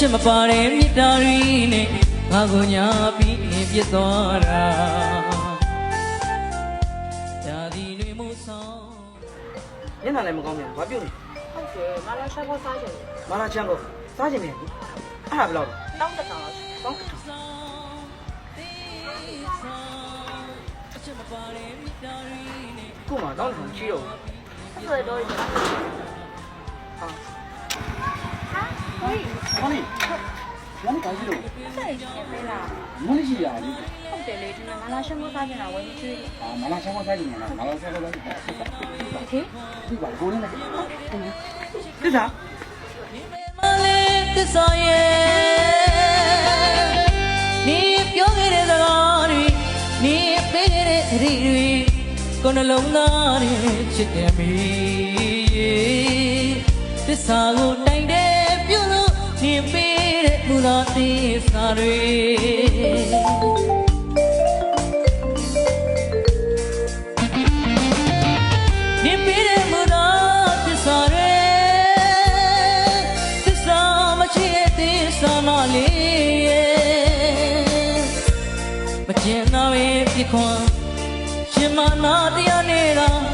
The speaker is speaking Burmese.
ချက်မပါတဲ့မြတ်တာရီနဲ့ငါကိုညာပြီးပြစ်သွားတာဒါဒီတွေမို့ဆောင်ညနေလည်းမကောင်းပြန်ဘာပြုတ်လဲဟုတ်တယ်မာလာရှာဖို့စားချင်တယ်မာလာချမ်းကိုစားချင်တယ်အဲ့ဒါဘယ်လောက်လဲတောင်းတထောင်လောက်တောင်းတထောင်ကိုမတောင်းတထောင်ရှိတော့အဲ့ဒါတော့ရဟာဟိုဟောလေမနစ်ပါစီလို့ဆိုင်ချင်မလားမနစ်ရှိရလေဟုတ်တယ်လေဒီမှာမာလာရှာဖို့စားချင်တာဝယ်ကြည့်မလာဆောင်စားကြည့်နေလားမလာဆောင်စားကြည့်โอเคဒီပါကိုနေနဲ့သစ္စာမလေးသစ္စာရဲ့နေပြောခဲ့တဲ့စကားတွေနေပေးခဲ့တဲ့အရာတွေကိုယ်နှလုံးသားနဲ့ချစ်တယ်မီသစ္စာကိုတိုင်တယ်ပြုလို့နေပေးတဲ့မူသာသစ္စာတွေနေပေးတဲ့မူသာသစ္စာတွေသစ္စာမချစ်သစ္စာမလေးမကျင်နာပဲပြခွန်ရှင်မနာတရားနေတာ